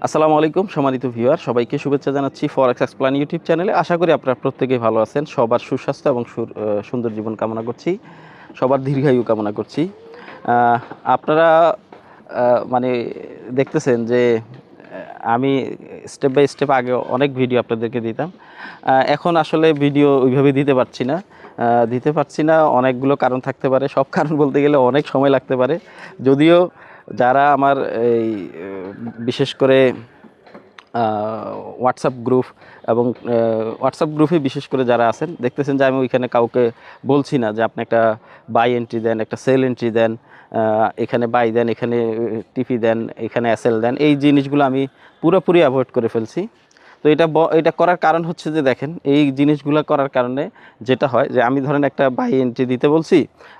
আসসালামু আলাইকুম সম্মানিত ভিউয়ার, সবাইকে শুভেচ্ছা জানাচ্ছি ফরেক্স এক্সপ্লেইন ইউটিউব চ্যানেলে। আশা করি আপনারা প্রত্যেকেই ভালো আছেন। সবার সুস্বাস্থ্য এবং সুন্দর জীবন কামনা করছি, সবার দীর্ঘায়ু কামনা করছি। আপনারা মানে দেখতেছেন যে আমি স্টেপ বাই স্টেপ আগে অনেক ভিডিও আপনাদেরকে দিতাম। এখন আসলে ভিডিও ওইভাবে দিতে পারছি না। অনেকগুলো কারণ থাকতে পারে, সব কারণ বলতে গেলে অনেক সময় লাগতে পারে। যদিও যারা আমার এই বিশেষ করে হোয়াটসঅ্যাপ গ্রুপ এবং হোয়াটসঅ্যাপ গ্রুপে বিশেষ করে যারা আছেন, দেখতেছেন যে আমি ওইখানে কাউকে বলছি না যে আপনি একটা বাই এন্ট্রি দেন, একটা সেল এন্ট্রি দেন, এখানে বাই দেন, এখানে টিপি দেন, এখানে এসএল দেন। এই জিনিসগুলো আমি পুরোপুরি অ্যাভয়েড করে ফেলছি। তো এটা করার কারণ হচ্ছে যে দেখেন, এই জিনিসগুলো করার কারণে যেটা হয় যে আমি ধরেন একটা বাই এন্ট্রি দিতে বলছি,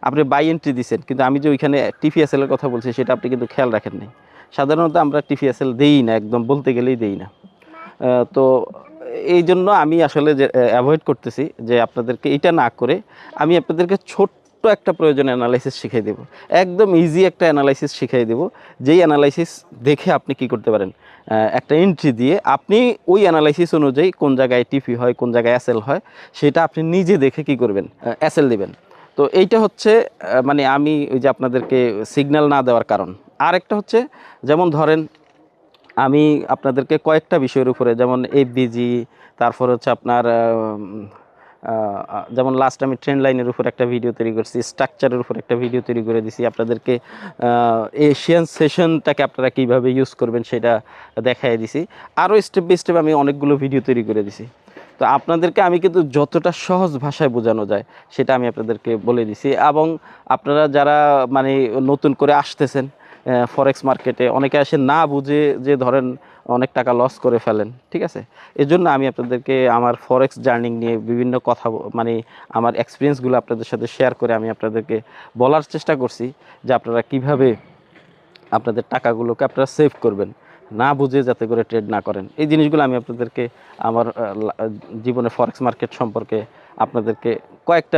আপনি বাই এন্ট্রি দিচ্ছেন, কিন্তু আমি যে ওইখানে টিপিএসএল এর কথা বলছি সেটা আপনি কিন্তু খেয়াল রাখেন নাই। সাধারণত আমরা টিপিএসএল দেই না, একদম বলতে গেলেই দেই না। তো এই জন্য আমি আসলে যে অ্যাভয়েড করতেছি যে আপনাদেরকে এটা না করে আমি আপনাদেরকে ছোট্ট একটা প্রয়োজন অ্যানালাইসিস শিখিয়ে দেবো। একদম ইজি একটা অ্যানালাইসিস শিখিয়ে দেবো, যেই অ্যানালাইসিস দেখে আপনি কি করতে পারেন, একটা এন্ট্রি দিয়ে আপনি ওই অ্যানালাইসিস অনুযায়ী কোন জায়গায় টিপি হয়, কোন জায়গায় এসএল হয়, সেটা আপনি নিজে দেখে কি করবেন, এসএল দিবেন। তো এইটা হচ্ছে মানে আমি ওই যে আপনাদেরকে সিগন্যাল না দেওয়ার কারণ। আরেকটা হচ্ছে, যেমন ধরেন আমি আপনাদেরকে কয়েকটা বিষয়ের উপরে, যেমন এফবিজি, তারপর হচ্ছে আপনার যেমন লাস্ট আমি ট্রেন্ড লাইনের উপর একটা ভিডিও তৈরি করছি, স্ট্রাকচারের উপর একটা ভিডিও তৈরি করে দিছি আপনাদেরকে, এশিয়ান সেশনটাকে আপনারা কীভাবে ইউজ করবেন সেটা দেখাই দিছি। আরও স্টেপ বাই স্টেপ আমি অনেকগুলো ভিডিও তৈরি করে দিছি। তো আপনাদেরকে আমি কিন্তু যতটা সহজ ভাষায় বোঝানো যায় সেটা আমি আপনাদেরকে বলে দিছি। এবং আপনারা যারা মানে নতুন করে আসতেছেন ফরেক্স মার্কেটে, অনেকে আসে না বুঝে, যে ধরেন অনেক টাকা লস করে ফেলেন, ঠিক আছে। এজন্য আমি আপনাদেরকে আমার ফরেক্স জার্নি নিয়ে বিভিন্ন কথা মানে আমার এক্সপিরিয়েন্সগুলো আপনাদের সাথে শেয়ার করে আমি আপনাদেরকে বলার চেষ্টা করছি যে আপনারা কিভাবে আপনাদের টাকাগুলোকে আপনারা সেভ করবেন, না বুঝে যাতে করে ট্রেড না করেন। এই জিনিসগুলো আমি আপনাদেরকে আমার জীবনে ফরেক্স মার্কেট সম্পর্কে আপনাদেরকে কয়েকটা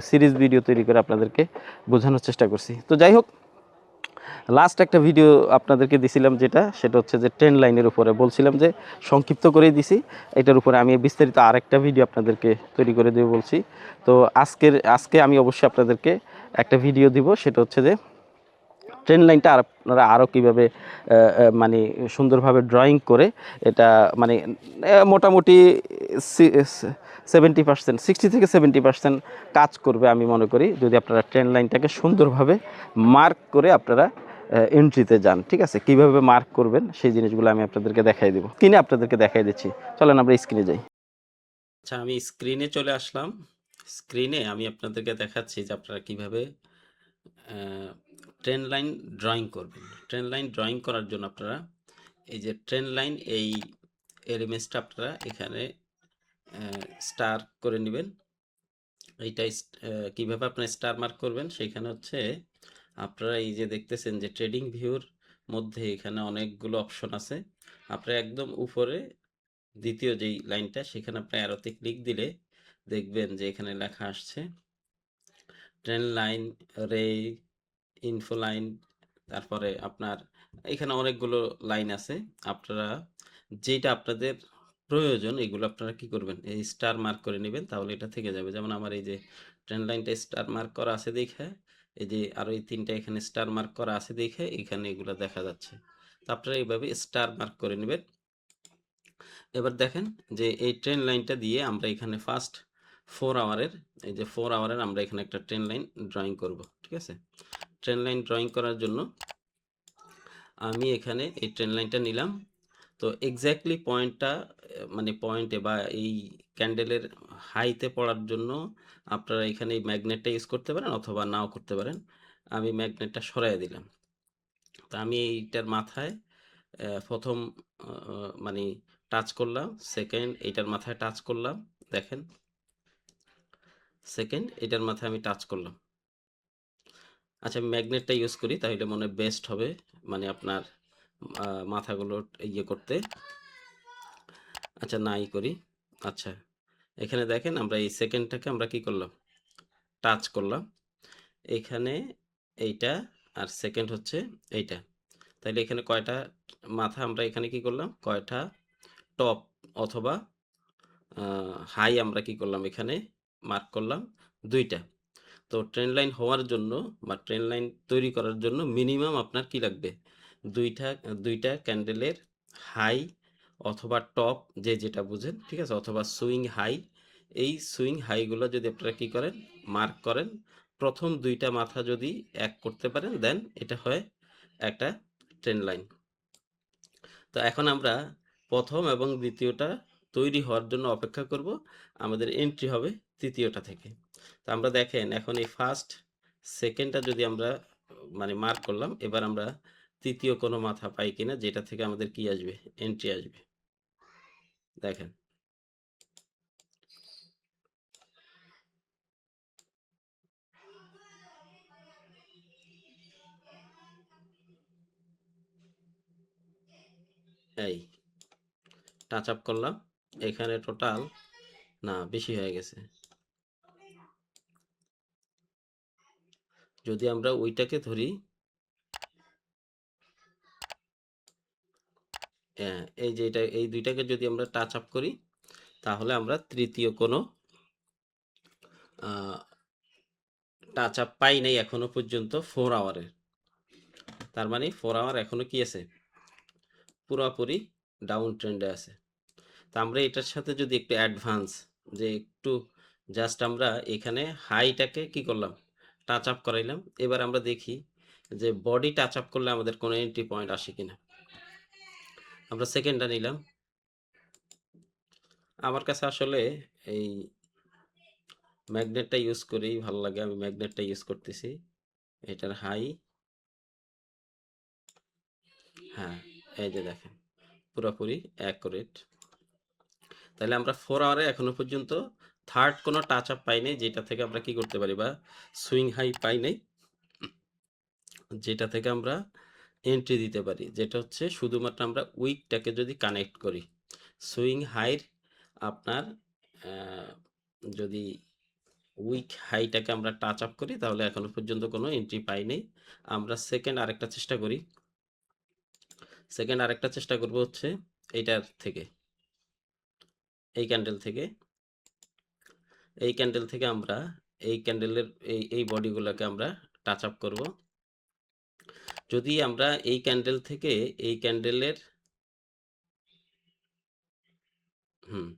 সিরিজ ভিডিও তৈরি করে আপনাদেরকে বোঝানোর চেষ্টা করছি। তো যাই হোক, লাস্ট একটা ভিডিও আপনাদেরকে দিছিলাম, সেটা হচ্ছে যে ট্রেন্ড লাইনের উপরে বলছিলাম, যে সংক্ষিপ্ত করেই দিছি। এটার উপরে আমি বিস্তারিত আরেকটা ভিডিও আপনাদেরকে তৈরি করে দেবো বলছি। তো আজকে আমি অবশ্যই আপনাদেরকে একটা ভিডিও দিব, সেটা হচ্ছে যে ট্রেন্ড লাইনটা আপনারা আরও কীভাবে মানে সুন্দরভাবে ড্রয়িং করে এটা মানে মোটামুটি 70%, 60 থেকে 70% কাজ করবে আমি মনে করি, যদি আপনারা ট্রেন্ড লাইনটাকে সুন্দরভাবে মার্ক করে আপনারা এন্ট্রিতে যান। ঠিক আছে, কীভাবে মার্ক করবেন সেই জিনিসগুলো আমি আপনাদেরকে দেখাই দেবো, স্ক্রিনে আপনাদেরকে দেখাই দিচ্ছি। চলেন আমরা স্ক্রিনে যাই। আচ্ছা, আমি স্ক্রিনে চলে আসলাম। স্ক্রিনে আমি আপনাদেরকে দেখাচ্ছি যে আপনারা কীভাবে ট্রেন্ড লাইন ড্রয়িং করবেন। ট্রেন্ড লাইন ড্রয়িং করার জন্য আপনারা এই যে ট্রেন্ড লাইন, এই এলিমেন্টসটা আপনারা এখানে স্টার করে নেবেন। এইটা কিভাবে আপনারা স্টার মার্ক করবেন, সেখানে হচ্ছে আপনারা এই যে দেখতেছেন যে ট্রেডিং ভিউর মধ্যে এখানে অনেকগুলো অপশন আছে। আপনারা একদম উপরে দ্বিতীয় যেই লাইনটা, সেখানে আপনার অ্যারোতে ক্লিক দিলে দেখবেন যে এখানে লেখা আসছে ট্রেন্ড লাইন, রে, ইনফো লাইন, তারপরে আপনার এখানে অনেকগুলো লাইন আছে। আপনারা যেটা আপনাদের প্রয়োজন এগুলো আপনারা কি করবেন, এই স্টার মার্ক করে নেবেন, তাহলে এটা থেকে যাবে। যেমন আমার এই যে ট্রেন্ড লাইনটা স্টার মার্ক করা আছে দেখে, এই যে আরও এই তিনটা এখানে স্টার মার্ক করা আছে দেখে এখানে এগুলো দেখা যাচ্ছে। তো আপনারা এইভাবে স্টার মার্ক করে নেবেন। এবার দেখেন যে এই ট্রেন্ড লাইনটা দিয়ে আমরা এখানে ফার্স্ট 4 আওয়ারের, এই যে 4 আওয়ারের আমরা এখানে একটা ট্রেন্ড লাইন ড্রয়িং করব। ঠিক আছে, ট্রেন্ড লাইন ড্রয়িং করার জন্য আমি এখানে এই ট্রেন্ড লাইনটা নিলাম। তো এক্স্যাক্টলি পয়েন্টটা মানে পয়েন্টে বা এই ক্যান্ডেলের হাইতে পড়ার জন্য আপনারা এখানে এই ম্যাগনেটটা ইউজ করতে পারেন অথবা নাও করতে পারেন। আমি ম্যাগনেটটা সরাই দিলাম। তো আমি এইটার মাথায় প্রথম মানে টাচ করলাম, সেকেন্ড এইটার মাথায় টাচ করলাম, দেখেন সেকেন্ড এটার মাথায় আমি টাচ করলাম। আচ্ছা, আমি ম্যাগনেটটা ইউজ করি তাহলে মনে বেস্ট হবে, মানে আপনার মাথাগুলো ইয়ে করতে। আচ্ছা, নাই করি। আচ্ছা, এখানে দেখেন আমরা এই সেকেন্ডটাকে আমরা কি করলাম, টাচ করলাম। এখানে এইটা, আর সেকেন্ড হচ্ছে এইটা। তাইলে এখানে কয়টা মাথা আমরা এখানে কি করলাম, কয়টা টপ অথবা হাই আমরা কি করলাম এখানে মার্ক করলাম, 2টা। তো ট্রেন লাইন হওয়ার জন্য বা ট্রেন লাইন তৈরি করার জন্য মিনিমাম আপনার কি লাগবে, 2টা ক্যান্ডেলের হাই অথবা টপ, যে যেটা বুঝেন, ঠিক আছে, অথবা সুইং হাই। এই সুইং হাইগুলো যদি আপনারা কি করেন, মার্ক করেন, প্রথম 2টা মাথা যদি এক করতে পারেন, দেন এটা হয় একটা ট্রেন লাইন। তো এখন আমরা প্রথম এবং দ্বিতীয়টা তৈরি হওয়ার জন্য অপেক্ষা করব। আমাদের এন্ট্রি হবে তৃতীয়টা থেকে। তো আমরা দেখেন এখন এই ফার্স্ট সেকেন্ডটা যদি আমরা মানে মার্ক করলাম, এবার আমরা তৃতীয় কোনো মাথা পাই কিনা যেটা থেকে আমাদের কি আসবে, এন্ট্রি আসবে। দেখেন এই টাচ আপ করলাম, এখানে টোটাল না বেশি হয়ে গেছে। যদি আমরা ওইটাকে ধরি, এই যে এটা, এই দুইটাকে যদি আমরা টাচ আপ করি, তাহলে আমরা তৃতীয় কোনো টাচ আপ পাই নাই এখনো পর্যন্ত 4 আওয়ারের। তার মানে 4 আওয়ার এখনো কি আছে, পুরোপুরি ডাউন ট্রেন্ডে আছে। তা আমরা এটার সাথে যদি একটু অ্যাডভান্স, যে একটু জাস্ট আমরা এখানে হাইটাকে কি করলাম, টাচ আপ করাইলাম। এবার আমরা দেখি যে বডি টাচ আপ করলে আমাদের কোনো এন্ট্রি পয়েন্ট আসে কিনা। আমরা সেকেন্ডটা নিলাম। আমার কাছে আসলে এই ম্যাগনেটটা ইউজ করেই ভালো লাগে, আমি ম্যাগনেটটা ইউজ করতেছি। এটার হাই, হ্যাঁ, এই যে দেখেন পুরোপুরি অ্যাকুরেট। তাহলে আমরা 4 আওয়ারে এখনো পর্যন্ত থার্ড কোনো টাচ আপ পাই নাই, যেটা থেকে আমরা কি করতে পারি, বা সুইং হাই পাই নাই যেটা থেকে আমরা এন্ট্রি দিতে পারি, যেটা হচ্ছে শুধুমাত্র আমরা উইকটাকে যদি কানেক্ট করি সুইং হাইর, আপনার যদি উইক হাইটাকে আমরা টাচ আপ করি, তাহলে এখনো পর্যন্ত কোনো এন্ট্রি পাই নাই। আমরা সেকেন্ড আরেকটা চেষ্টা করি, সেকেন্ড আরেকটা চেষ্টা করব হচ্ছে এইটার থেকে, এই ক্যান্ডেল থেকে, এই ক্যান্ডেল থেকে আমরা এই ক্যান্ডেলের এই বডিগুলোকে আমরা টাচ আপ করব। যদি আমরা এই ক্যান্ডেল থেকে এই ক্যান্ডেলের হুম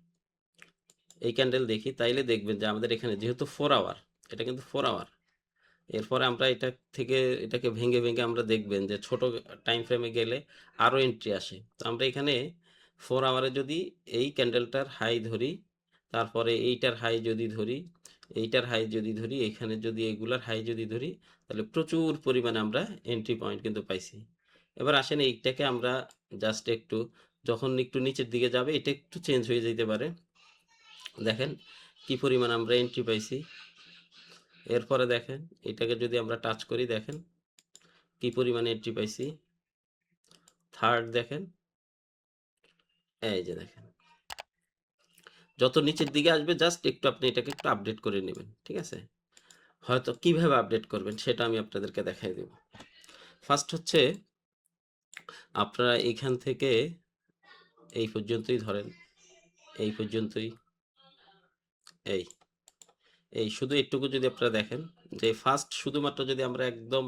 এই ক্যান্ডেল দেখি, তাইলে দেখবেন যে আমাদের এখানে যেহেতু 4 আওয়ার, এটা কিন্তু 4 আওয়ার, এরপরে আমরা এটা থেকে এটাকে ভেঙে ভেঙে আমরা দেখবেন যে ছোট টাইম ফ্রেমে গেলে আরও এন্ট্রি আসে। তো আমরা এখানে 4 আওয়ারে যদি এই ক্যান্ডেলটার হাই ধরি, তারপরে এইটার হাই যদি ধরি, এইটার হাই যদি ধরি, এখানে যদি এগুলার হাই যদি ধরি, তাহলে প্রচুর পরিমাণে আমরা এন্ট্রি পয়েন্ট কিন্তু পাইছি। এবার আসেন এইটাকে আমরা জাস্ট একটু, যখন একটু নিচের দিকে যাবে এটা একটু চেঞ্জ হয়ে যেতে পারে। দেখেন কি পরিমাণ আমরা এন্ট্রি পাইছি। এরপরে দেখেন এটাকে যদি আমরা টাচ করি, দেখেন কি পরিমাণে এন্ট্রি পাইছি। থার্ড দেখেন, এই যে দেখেন যত নিচের দিকে আসবে জাস্ট একটু আপনি এটাকে একটু আপডেট করে নেবেন, ঠিক আছে। হয়তো কিভাবে আপডেট করবেন সেটা আমি আপনাদেরকে দেখাই দেব। ফার্স্ট হচ্ছে আপনারা এখান থেকে এই পর্যন্তই ধরেন, এই পর্যন্তই, এই এই শুধু এইটুকু যদি আপনারা দেখেন, যে ফার্স্ট শুধুমাত্র যদি আমরা একদম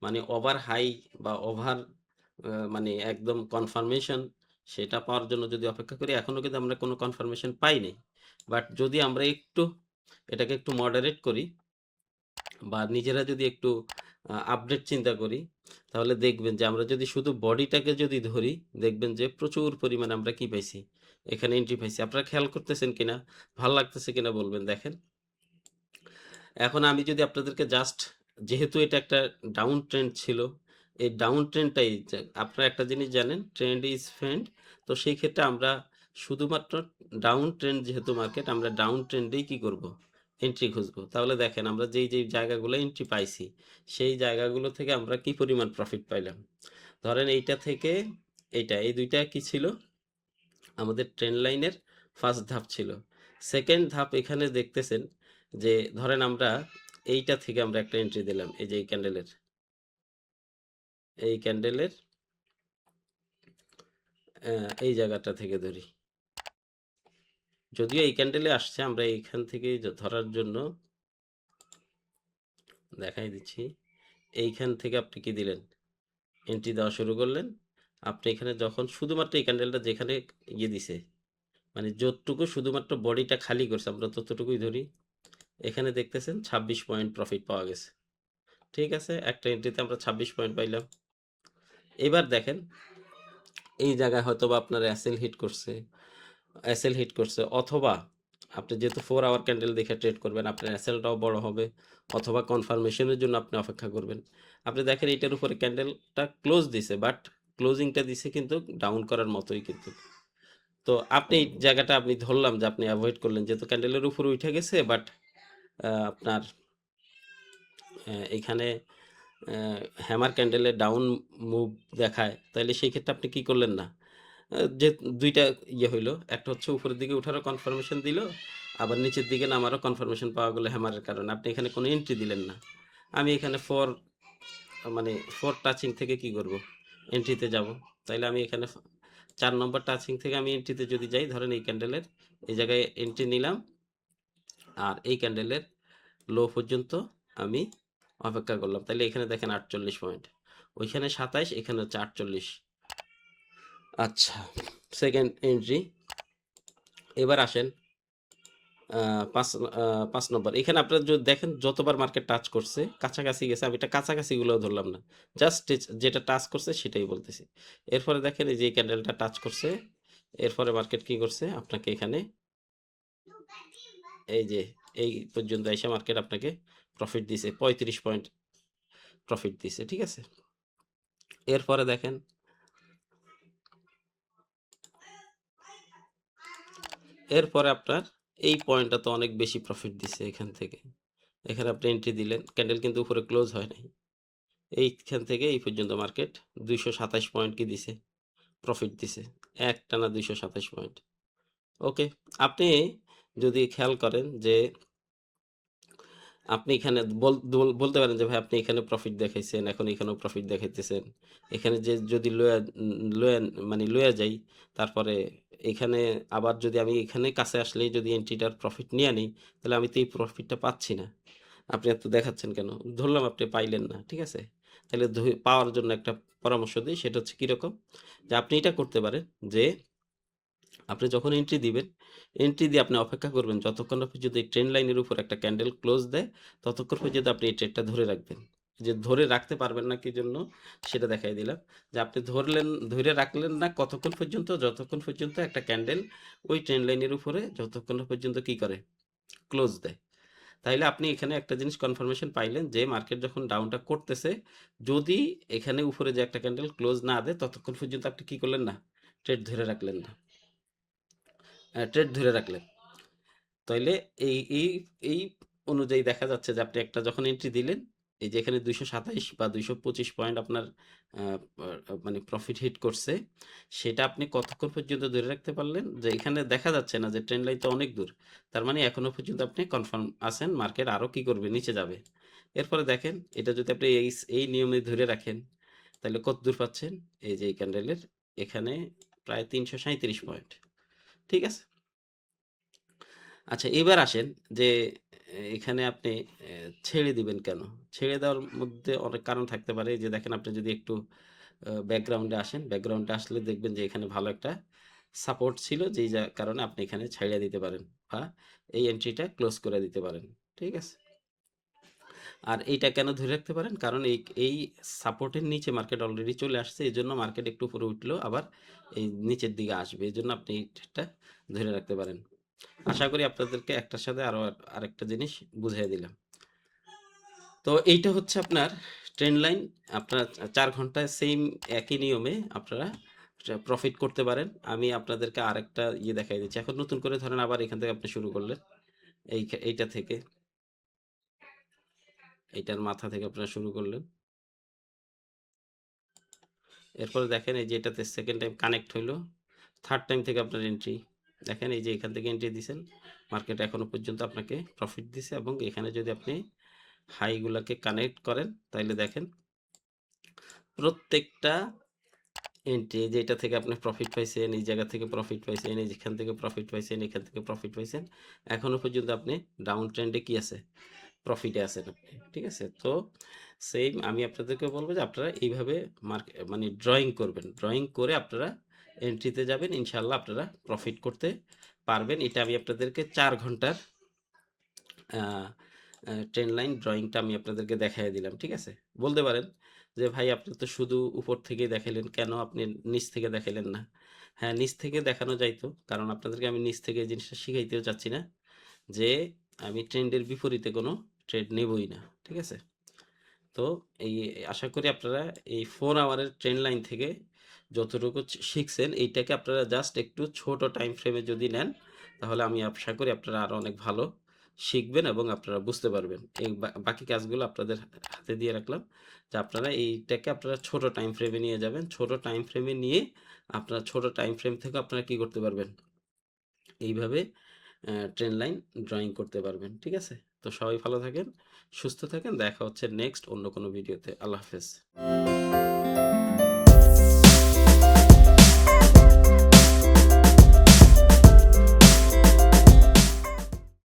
মানে ওভার হাই বা ওভার মানে একদম কনফার্মেশন সেটা পাওয়ার জন্য যদি অপেক্ষা করি, এখনো কিন্তু আমরা কোনো কনফার্মেশন পাইনি। বাট যদি আমরা একটু এটাকে একটু মডারেট করি বা নিজেরা যদি একটু আপডেট চিন্তা করি, তাহলে দেখবেন যে আমরা যদি শুধু বডিটাকে যদি ধরি, দেখবেন যে প্রচুর পরিমাণে আমরা কি পাইছি, এখানে এন্ট্রি পাইছি। আপনারা খেয়াল করতেছেন কিনা, ভাল লাগতেছে কিনা বলবেন। দেখেন এখন আমি যদি আপনাদেরকে জাস্ট, যেহেতু এটা একটা ডাউন ট্রেন্ড ছিল, এই ডাউন ট্রেন্ডটাই আপনারা একটা জিনিস জানেন, ট্রেন্ড ইজ ফ্রেন্ড। তো সেই ক্ষেত্রে আমরা শুধুমাত্র ডাউন ট্রেন্ড, যেহেতু মার্কেট, আমরা ডাউন ট্রেন্ডেই কি করব, এন্ট্রি খুঁজবো। তাহলে দেখেন আমরা যেই যেই জায়গাগুলো এন্ট্রি পাইছি, সেই জায়গাগুলো থেকে আমরা কি পরিমাণ প্রফিট পাইলাম। ধরেন এইটা থেকে এইটা, এই দুইটা কি ছিল, আমাদের ট্রেন্ড লাইনের ফার্স্ট ধাপ ছিল। সেকেন্ড ধাপ এখানে দেখতেছেন যে ধরেন আমরা এইটা থেকে আমরা একটা এন্ট্রি দিলাম, এই যে এই ক্যান্ডেলের এই জায়গাটা থেকে ধরি। যদিও এই ক্যান্ডেলে আসছে, আমরা এইখান থেকে ধরার জন্য দেখাই দিচ্ছি। এইখান থেকে আপনি কি দিলেন, এন্ট্রি দেওয়া শুরু করলেন। আপনি এখানে যখন শুধুমাত্র এই ক্যান্ডেলটা যেখানে দিছে, মানে যতটুকু শুধুমাত্র বডিটা খালি করছে, আমরা ততটুকুই ধরি। এখানে দেখতেছেন 26 পয়েন্ট প্রফিট পাওয়া গেছে। ঠিক আছে, একটা এন্ট্রিতে আমরা 26 পয়েন্ট পাইলাম। এবার দেখেন এই জায়গায় হয়তো বা আপনার এসএল হিট করছে, অথবা আপনি যেহেতু 4 আওয়ার ক্যান্ডেল দেখে ট্রেড করবেন, আপনার এসএলটাও বড় হবে, অথবা কনফার্মেশনের জন্য আপনি অপেক্ষা করবেন। আপনি দেখেন এইটার উপরে ক্যান্ডেলটা ক্লোজ দিছে, বাট ক্লোজিংটা দিছে কিন্তু ডাউন করার মতোই কিন্তু। তো আপনি এই জায়গাটা আপনি ধরলাম যে আপনি অ্যাভয়েড করলেন, যেহেতু ক্যান্ডেলের উপরে উঠে গেছে, বাট আপনার এখানে হ্যামার ক্যান্ডেলে ডাউন মুভ দেখায়, তাহলে সেই ক্ষেত্রে আপনি কি করলেন না, যে ২টা হইলো, একটা হচ্ছে উপরের দিকে উঠারও কনফার্মেশন দিল, আবার নিচের দিকে নামারও কনফার্মেশন পাওয়া গেল হ্যামারের কারণে। আপনি এখানে কোনো এন্ট্রি দিলেন না। আমি এখানে 4 টাচিং থেকে কি করব, এন্ট্রিতে যাব। তাইলে আমি এখানে 4 নম্বর টাচিং থেকে আমি এন্ট্রিতে যদি যাই, ধরেন এই ক্যান্ডেলের এই জায়গায় এন্ট্রি নিলাম, আর এই ক্যান্ডেলের লো পর্যন্ত আমি অপেক্ষা করলাম। তাহলে এখানে দেখেন 48 পয়েন্ট, ওইখানে 27, এখানে হচ্ছে 48। আচ্ছা, সেকেন্ড এন্ট্রি। এবার আসেন 5 নম্বর। এখানে আপনারা যদি দেখেন যতবার মার্কেট টাচ করছে, কাছাকাছি গেছে, আমি এটা কাছাকাছিগুলোও ধরলাম না। জাস্ট যেটা টাচ করছে সেটাই বলতেছি। এরপরে দেখেন এই যে এই ক্যান্ডেলটা টাচ করছে, এরপরে মার্কেট কি করছে? আপনাকে এখানে এই যে এই পর্যন্ত এসে মার্কেট আপনাকে প্রফিট দিছে, 35 পয়েন্ট প্রফিট দিছে। ঠিক আছে? এরপরে দেখেন এরপরে আপনার এই পয়েন্টটা তো অনেক বেশি প্রফিট দিছে এখান থেকে। এখানে আপনি এন্ট্রি দিলেন, ক্যান্ডেল কিন্তু উপরে ক্লোজ হয় নাই। এইখান থেকে এই পর্যন্ত মার্কেট 227 পয়েন্ট কি দিছে? প্রফিট দিছে। একটানা 227 পয়েন্ট। ওকে। আপনি যদি খেয়াল করেন যে আপনি এখানে বলতে পারেন যে ভাই আপনি এখানে প্রফিট দেখাইছেন, এখন এখানেও প্রফিট দেখাইতেছেন। এখানে যে যদি লয়া মানে লয়া যাই, তারপরে এখানে আবার যদি আমি এখানে কাছে আসলেই যদি এন্ট্রিটার প্রফিট নিয়ে নিই, তাহলে আমি তো এই প্রফিটটা পাচ্ছি না। আপনি এত দেখাচ্ছেন কেন? ধরলাম আপনি পাইলেন না। ঠিক আছে? তাহলে পাওয়ার জন্য একটা পরামর্শ দেই, সেটা হচ্ছে কিরকম? যে আপনি এটা করতে পারেন যে আপনি যখন এন্ট্রি দিবেন, এন্ট্রি দিয়ে আপনি অপেক্ষা করবেন যতক্ষণ না পর্যন্ত এই ট্রেন্ড লাইনের উপর একটা ক্যান্ডেল ক্লোজ দেয়, ততক্ষণ পর্যন্ত আপনি এই ট্রেডটা ধরে রাখবেন। যে ধরে রাখতে পারবেন না কি জন্য, সেটা দেখাই দিলাম। যে আপনি ধরে রাখলেন না কতক্ষণ পর্যন্ত? যতক্ষণ পর্যন্ত একটা ক্যান্ডেল ওই ট্রেন্ড লাইনের উপরে যতক্ষণ না পর্যন্ত কি করে? ক্লোজ দেয়। তাইলে আপনি এখানে একটা জিনিস কনফার্মেশন পাইলেন যে মার্কেট যখন ডাউনটা করতেছে, যদি এখানে উপরে যে একটা ক্যান্ডেল ক্লোজ না দেয়, ততক্ষণ পর্যন্ত আপনি কি করলেন না? ট্রেড ধরে রাখলেন না। ট্রেড ধরে রাখলেন। তাইলে এই এই এই অনুযায়ী দেখা যাচ্ছে যে আপনি একটা যখন এন্ট্রি দিলেন, এই যে এখানে 227 বা 225 পয়েন্ট আপনার আ মানে প্রফিট হিট করছে, সেটা আপনি কতক্ষণ পর্যন্ত ধরে রাখতে পারলেন? যে এখানে দেখা যাচ্ছে না যে ট্রেন্ড লাইন তো অনেক দূর। তার মানে এখনো পর্যন্ত আপনি কনফার্ম আছেন মার্কেট আরো কি করবে? নিচে যাবে। এরপরে দেখেন এটা যদি আপনি এই নিয়মে ধরে রাখেন, তাহলে কতদূর পাচ্ছেন? এই যে এই ক্যান্ডেলের এখানে প্রায় 337 পয়েন্ট। ঠিক আছে? আচ্ছা, এবার আসেন যে এখানে আপনি ছেড়ে দিবেন কেন? ছেড়ে দেওয়ার মধ্যে অনেক কারণ থাকতে পারে। এই যে দেখেন আপনি যদি একটু ব্যাকগ্রাউন্ডে আসেন, ব্যাকগ্রাউন্ডে আসলে দেখবেন যে এখানে ভালো একটা সাপোর্ট ছিল, যেই কারণে আপনি এখানে ছাইড়া দিতে পারেন বা এই এন্ট্রিটা ক্লোজ করে দিতে পারেন। ঠিক আছে? আর এইটা কেন ধরে রাখতে পারেন? কারণ এই সাপোর্টের নিচে মার্কেট অলরেডি চলে আসছে। এজন্য মার্কেট একটু উপরে উঠলেও আবার এই নিচের দিকে আসবে। এজন্য আপনি এইটা ধরে রাখতে পারেন। আশা করি আপনাদেরকে একটার সাথে আরেকটা জিনিস বুঝাই দিলাম। তো এইটা হচ্ছে আপনার ট্রেন্ড লাইন। আপনার ৪ ঘন্টায় সেম একই নিয়মে আপনারা প্রফিট করতে পারেন। আমি আপনাদেরকে আরেকটা দেখাই দিচ্ছি। এখন নতুন করে ধরেন আবার এখান থেকে আপনি শুরু করলেন। এইটা থেকে, এইটার মাথা থেকে আপনারা শুরু করলেন। এরপরে দেখেন এই যে এটাতে সেকেন্ড টাইম কানেক্ট হইলো। থার্ড টাইম থেকে আপনার এন্ট্রি। দেখেন এই যে এখান থেকে এন্ট্রি দিছেন। মার্কেট এখনো পর্যন্ত আপনাকে প্রফিট দিছে, এবং এখানে যদি আপনি হাইগুলাকে কানেক্ট করেন, তাইলে দেখেন প্রত্যেকটা এন্ট্রি, এই যে এটা থেকে আপনি প্রফিট পাইছেন, এই জায়গা থেকে প্রফিট পাইছেন, এই যেখান থেকে প্রফিট পাইছেন, এখান থেকে প্রফিট পাইছেন, এখনো পর্যন্ত আপনি ডাউন ট্রেন্ডে কি আছে, প্রফিটে আছেন আপনি। ঠিক আছে? তো সেম আমি আপনাদেরকে বলবো যে আপনারা এইভাবে মানে ড্রয়িং করবেন, ড্রয়িং করে আপনারা এন্ট্রিতে যাবেন, ইনশাল্লাহ আপনারা প্রফিট করতে পারবেন। এটা আমি আপনাদেরকে 4 ঘন্টার ট্রেন্ড লাইন ড্রয়িংটা আমি আপনাদেরকে দেখাই দিলাম। ঠিক আছে? বলতে পারেন যে ভাই আপনি তো শুধু উপর থেকেই দেখাইলেন, কেন আপনি নিচ থেকে দেখাইলেন না? হ্যাঁ, নিচ থেকে দেখানো যাইতো, কারণ আপনাদেরকে আমি নিচ থেকে এই জিনিসটা শিখাইতেও চাচ্ছি না যে আমি ট্রেন্ডের বিপরীতে কোনো ট্রেড নেবই না। ঠিক আছে? তো এই আশা করি আপনারা এই 4 আওয়ারের ট্রেন্ড লাইন থেকে যতটুকু শিখছেন, এইটাকে আপনারা জাস্ট একটু ছোট টাইম ফ্রেমে যদি নেন, তাহলে আমি আশা করি আপনারা আরো অনেক ভালো শিখবেন এবং আপনারা বুঝতে পারবেন। এই বাকি কাজগুলো আপনাদের হাতে দিয়ে রাখলাম, যে আপনারা এইটাকে আপনারা ছোট টাইম ফ্রেমে নিয়ে যাবেন। ছোট টাইম ফ্রেমে নিয়ে আপনারা ছোট টাইম ফ্রেম থেকে আপনারা কি করতে পারবেন? এইভাবে ট্রেন লাইন ড্রয়িং করতে পারবেন। ঠিক আছে? তো সবাই ভালো থাকেন, সুস্থ থাকেন। দেখা হচ্ছে নেক্সট অন্য কোনো ভিডিওতে। আল্লাহ হাফেজ।